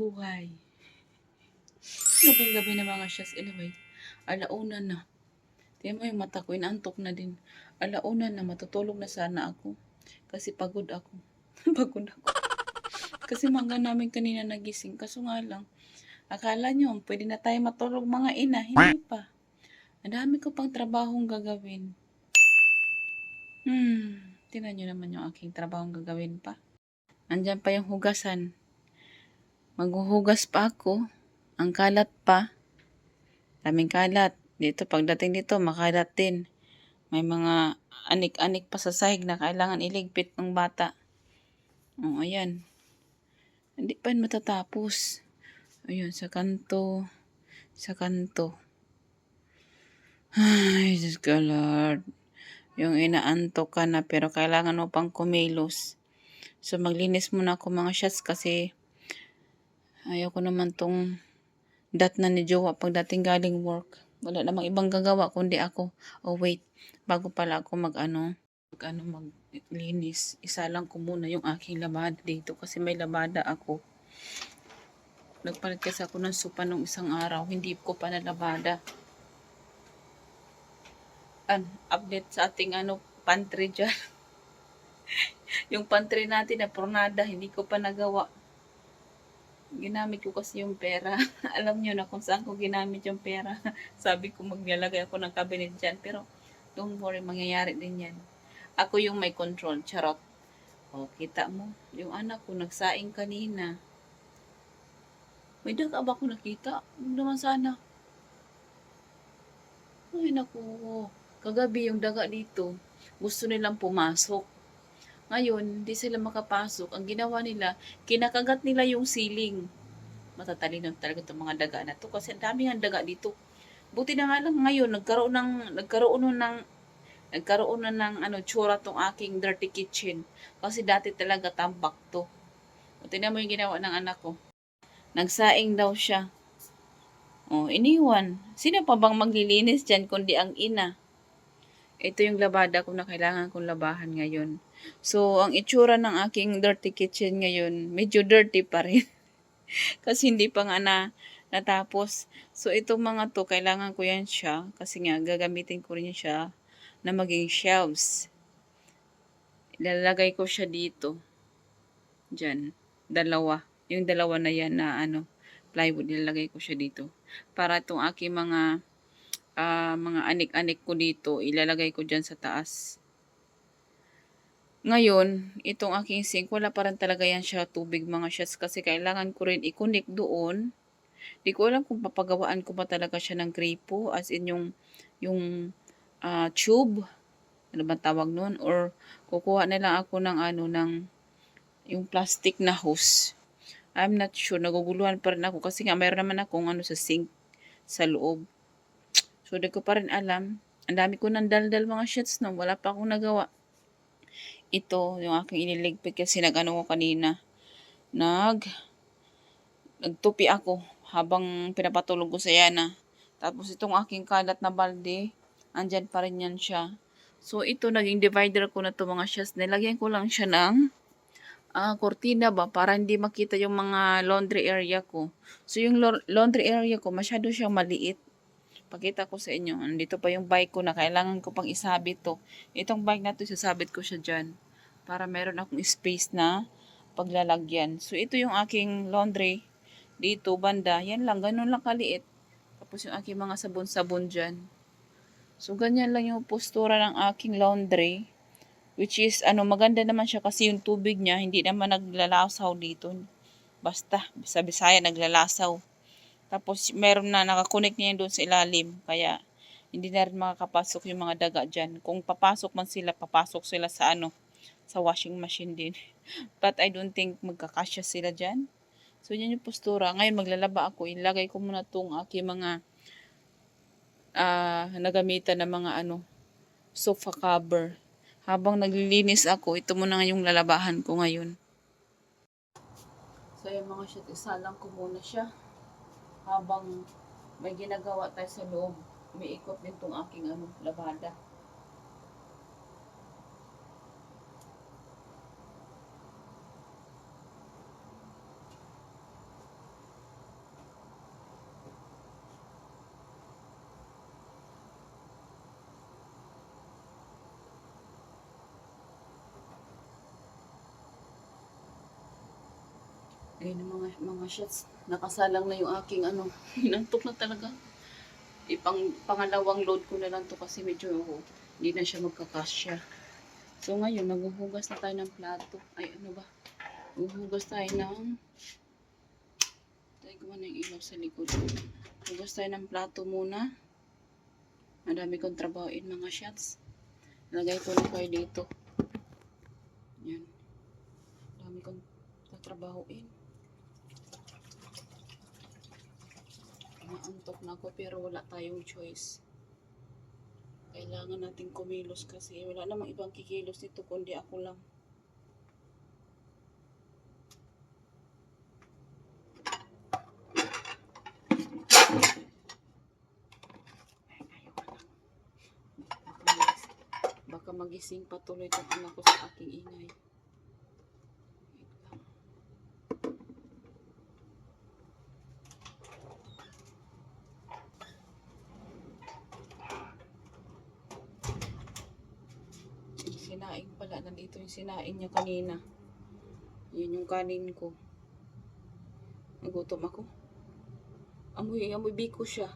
buhay. Gabing-gabi na mga siyas. Anyway, alauna na. Tingnan mo yung mata ko, inaantok na din. Alauna na, matutulog na sana ako. Kasi pagod ako. Pagod ako. Kasi mangga namin kanina nagising. Kaso nga lang, akala nyo, pwede na tayo matulog mga ina. Hindi pa. Ang dami ko pang trabahong gagawin. Tingnan nyo naman yung aking trabahong gagawin pa. Andyan pa yung hugasan. Maghuhugas pa ako. Ang kalat pa. Daming kalat. Dito, pagdating dito, makalat din. May mga anik-anik pa sa sahig na kailangan iligpit ng bata. O, ayan. Hindi pa yun matatapos. Ayun, sa kanto. Sa kanto. Ay, Diyos ko, Lord. Yung inaantok ka na pero kailangan mo pang kumilos. So, maglinis muna ako mga shots kasi ayaw ko naman tong dat na ni Jowa pagdating galing work. Wala namang ibang gagawa kundi ako. Oh, wait. Bago pala ako maglinis. Isa lang ko muna yung aking labada dito kasi may labada ako. Nagpalit kasi ako ng sopa nung isang araw. Hindi ko pa nalabada. Update sa ating pantry dyan. Yung pantry natin na pornada, hindi ko pa nagawa. Ginamit ko kasi yung pera. Alam nyo na kung saan ko ginamit yung pera. Sabi ko maglalagay ako ng cabinet dyan. Pero don't worry, mangyayari din yan. Ako yung may control. Charot. O, kita mo. Yung anak ko nagsaing kanina. May daga ba ako nakita? Huwag naman sana. Ay, naku. Kagabi yung daga dito. Gusto nilang pumasok. Ngayon, hindi sila makapasok. Ang ginawa nila, kinakagat nila yung ceiling. Matatalino talaga itong mga daga na to kasi ang dami ng daga dito. Buti na nga lang ngayon, nagkaroon na ng tsura tong aking dirty kitchen. Kasi dati talaga tambak to. Buti na mo yung ginawa ng anak ko. Nagsaing daw siya. Oh, iniwan. Sino pa bang maglilinis dyan kundi ang ina? Ito yung labada ko na kailangan kong labahan ngayon. So, ang itsura ng aking dirty kitchen ngayon, medyo dirty pa rin. Kasi hindi pa nga natapos. So, itong mga to, kailangan ko yan siya. Kasi nga, gagamitin ko rin siya na maging shelves. Ilalagay ko siya dito. Diyan. Dalawa. Yung dalawa na yan na plywood, ilalagay ko siya dito. Para itong aking mga anik-anik ko dito, ilalagay ko dyan sa taas. Ngayon, itong aking sink, wala pa rin talaga yan siya tubig mga shots kasi kailangan ko rin i-connect doon. Di ko alam kung papagawaan ko ba talaga siya ng gripo as in yung tube. Ano ba tawag nun? Or kukuha na lang ako ng yung plastic na hose. I'm not sure. Naguguluhan pa rin ako kasi nga mayroon naman akong sa sink sa loob. So, di ko pa rin alam. Ang dami ko ng daldal mga shots no. Wala pa akong nagawa. Ito, yung aking iniligpit kasi ko kanina. Nagtupi ako habang pinapatulog ko sa Yana. Tapos itong aking kalat na balde, andyan pa rin yan siya. So, ito, naging divider ko na to mga shots. Nilagyan ko lang siya ng kortina ba para hindi makita yung mga laundry area ko. So, yung laundry area ko, masyado siyang maliit. Pakita ko sa inyo. Andito pa yung bike ko na kailangan ko pang isabit to. Itong bike na to, isasabit ko siya dyan. Para meron akong space na paglalagyan. So, ito yung aking laundry. Dito, banda. Yan lang. Ganun lang kaliit. Tapos yung aking mga sabon-sabon dyan. So, ganyan lang yung postura ng aking laundry. Which is, maganda naman siya kasi yung tubig niya, hindi naman naglalasaw dito. Basta, sa Bisaya, naglalasaw. Tapos, meron na nakakonect niya doon sa ilalim. Kaya, hindi na rin makakapasok yung mga daga dyan. Kung papasok man sila, papasok sila sa sa washing machine din. But I don't think magkakasya sila dyan. So, yan yung postura. Ngayon, maglalaba ako. Ilagay ko muna itong aking mga nagamitan ng mga sofa cover. Habang naglilinis ako, ito muna yung lalabahan ko ngayon. So, yung mga shit, isalang ko muna siya. Habang may ginagawa tayo sa loob, umiikot din tong aking labada. Ayun ang mga shots. Nakasalang na yung aking ano. Hinantok na talaga. Pangalawang load ko na lang to kasi medyo hindi na siya magkakasya. So ngayon, maghuhugas na tayo ng plato. Ay, ano ba? Maghuhugas tayo ng... Tayo gawa ng ilaw sa likod. Hugas tayo ng plato muna. Madami kong trabahoin mga shots. Lagay ko na kayo dito. Yan. Dami kong tatrabahoin. Naantok na ako pero wala tayong choice. Kailangan natin kumilos kasi wala namang ibang kikilos dito kundi ako lang. Baka magising patuloy itong anak ko sa aking ingay. Sinaing pala. Nandito yung sinaing niya kanina. Yun yung kanin ko. Nagutom ako. Amoy biko siya.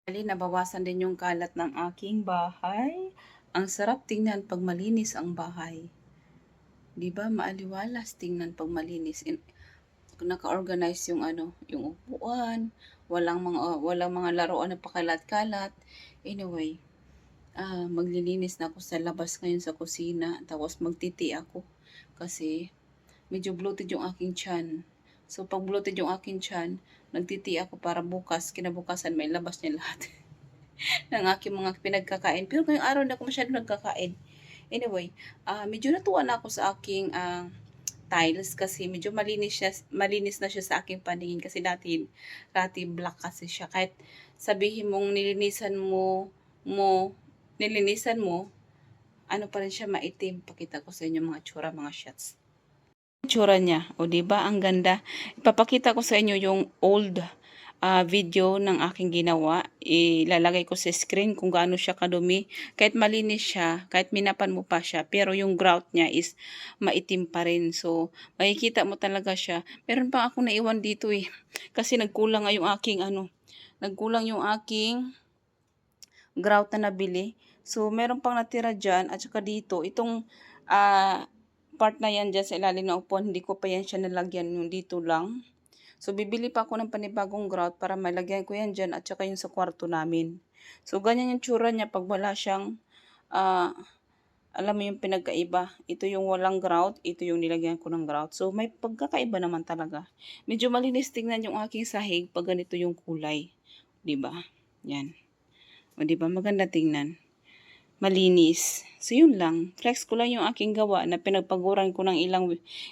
Bali, nabawasan din yung kalat ng aking bahay. Ang sarap tingnan pag malinis ang bahay. 'Di ba? Maaliwalas tingnan pag malinis. Naka-organize yung ano, yung upuan, walang mga laruan na pakalat-kalat. Anyway, maglilinis na ako sa labas ngayon sa kusina, tapos magtiti ako kasi medyo bloated yung aking tiyan. So pag bloated yung aking tiyan, nagtiti ako para bukas, kinabukasan may labas niya lahat ng aking mga pinagkakain. Pero ngayong araw na ako masyado nagkakain. Anyway, medyo natuwa na ako sa aking tiles kasi medyo malinis na siya sa aking paningin kasi dati black kasi siya. Kahit sabihin mong nilinisan mo, ano pa rin siya maitim. Pakita ko sa inyo mga tsura, mga shots. Tsura niya, o di ba ang ganda. Ipapakita ko sa inyo yung old video ng aking ginawa. Ilalagay ko sa screen kung gaano siya kadumi. Kahit malinis siya, kahit minapan mo pa siya, pero yung grout niya is maitim pa rin. So, makikita mo talaga siya. Meron pa akong naiwan dito kasi nagkulang yung aking grout na nabili. So, meron pang natira dyan. At saka dito, itong part na yan dyan sa ilalim ng upuan, hindi ko pa yan siya nalagyan. Yung dito lang. So, bibili pa ako ng panibagong grout para malagyan ko yan dyan at saka yung sa kwarto namin. So, ganyan yung tsura niya pag wala siyang, alam mo yung pinagkaiba. Ito yung walang grout, ito yung nilagyan ko ng grout. So, may pagkakaiba naman talaga. Medyo malinis tingnan yung aking sahig pag ganito yung kulay. 'Di ba? Yan. O, 'di ba? Maganda tingnan. Malinis. So, yun lang. Flex ko lang yung aking gawa na pinagpaguran ko ng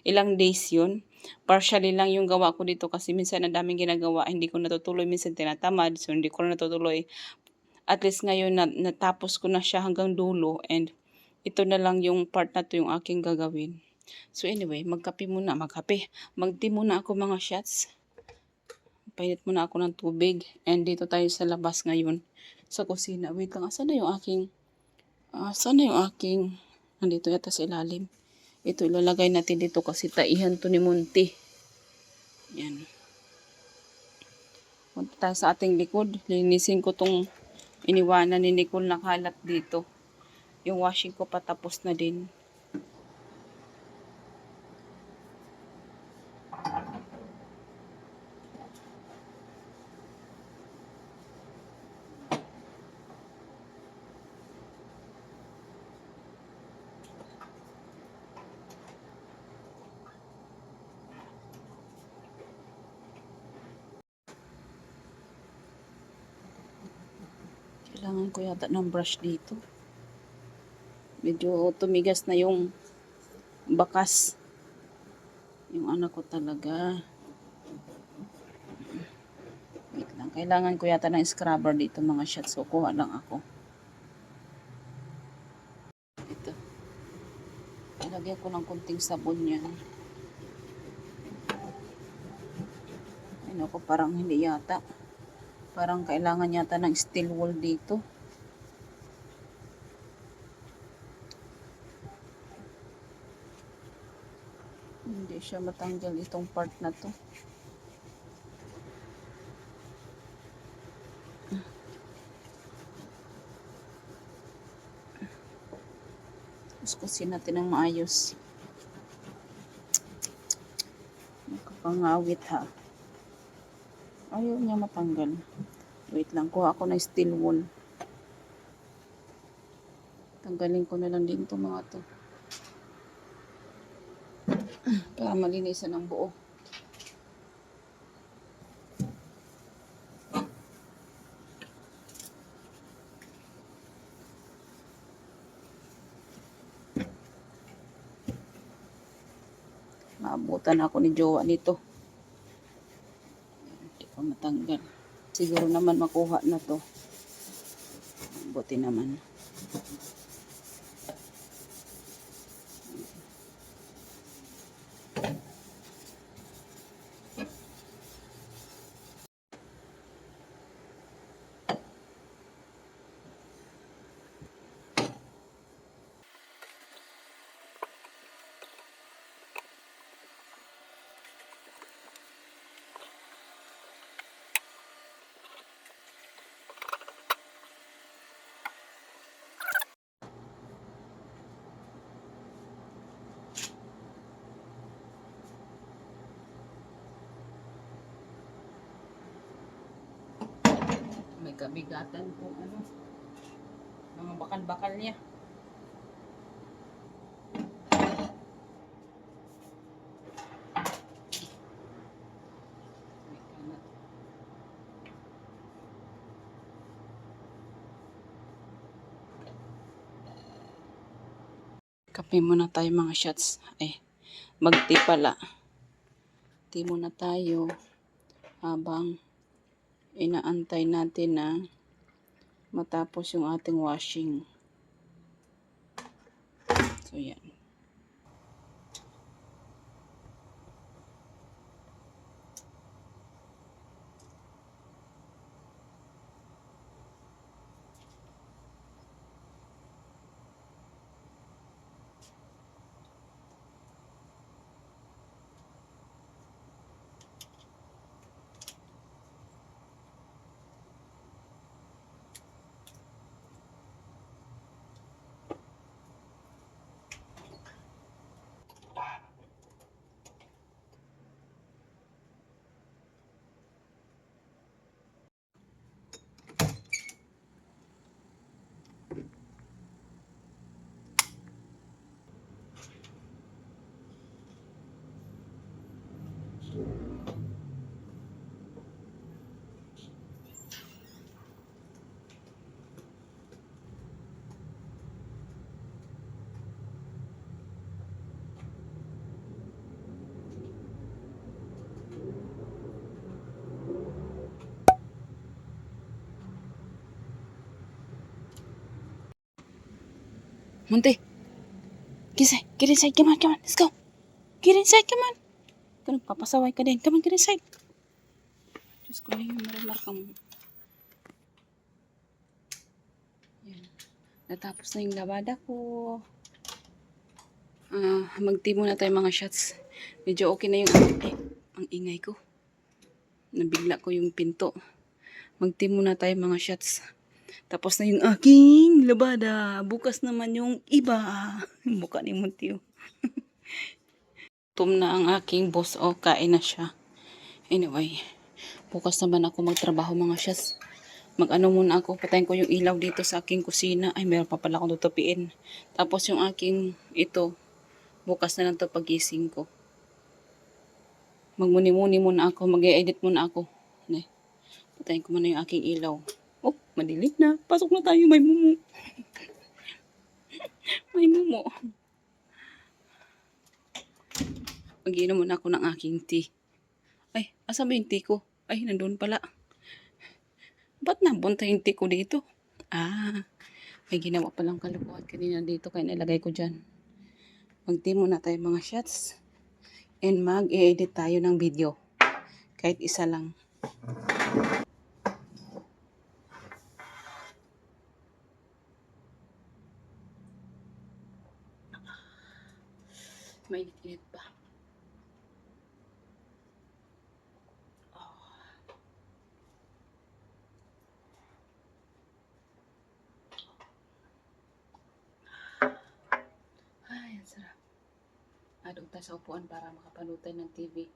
ilang days yun. Partially lang yung gawa ko dito kasi minsan ang daming ginagawa. Hindi ko natutuloy. Minsan tinatamad. So, hindi ko na natutuloy. At least ngayon natapos ko na siya hanggang dulo. And ito na lang yung part na to yung aking gagawin. So, anyway, magti muna ako mga shots. Painit muna ako ng tubig. And dito tayo sa labas ngayon. Sa kusina. Wait lang. Saan na yung aking, nandito yata sa ilalim. Ito ilalagay natin dito kasi taihan to ni Monty. Yan. Punta tayo sa ating likod. Linisin ko tong iniwanan ni Nicole na kalat dito. Yung washing ko patapos na din. Kailangan ko yata ng brush dito. Medyo tumigas na yung bakas. Yung anak ko talaga. Wait lang. Kailangan ko yata ng scrubber dito mga shots. So, kuha lang ako. Ito. Ilagyan ko ng konting sabon yan. Ayun ako, parang hindi yata. Parang kailangan yata ng steel wool dito. Hindi siya matanggal itong part na to. Kuskusin natin ng maayos. Nakakangawit ha. Ayaw niya matanggal. Wait lang, kuha ako ng steel wool. Tanggalin ko na lang din itong mga to. Para malinisan ang buo. Maabutan ako ni jowa nito. Hindi pa matanggal. Siguro naman makuha na to. Buti naman. May kabigatan po mga bakal-bakal niya. Kape muna tayo mga shots. Mag-tea pala. Tea muna tayo habang inaantay natin na matapos yung ating washing. So, yan. Monte, get inside, come on, let's go. Get inside, come on. Kung papasaway ka din, come on, get inside. Diyos ko na yung marimar mo. Yan. Natapos na yung labada ko. Mag-tea muna tayo mga shots. Medyo okay na yung ang ingay ko. Nabigla ko yung pinto. Mag-tea muna tayo mga shots. Tapos na yung aking labada. Bukas naman yung iba. Mukha ni Monty. Tum na ang aking boss. Kain na siya. Anyway, bukas naman ako magtrabaho mga shots. Mag-ano muna ako. Patayin ko yung ilaw dito sa aking kusina. Ay, meron pa pala akong tutupiin. Tapos yung aking ito. Bukas na lang to pagising ko. Magmuni-muni muna ako. Mag-edit muna ako. Patayin ko muna yung aking ilaw. Madilim na. Pasok na tayo. May mumu. May mumu. Mag-inom muna ako ng aking tea. Ay, asa ba yung tea ko? Ay, nandun pala. Ba't nabunta yung tea ko dito? May ginawa palang kalukuhan kanina dito. Kaya nilagay ko dyan. Mag-tea muna tayo mga shots. And mag-i-edit tayo ng video. Kahit isa lang. Mainit-init pa. Ay, ang sarap. Doon tayo sa upuan para makapanood tayo ng TV.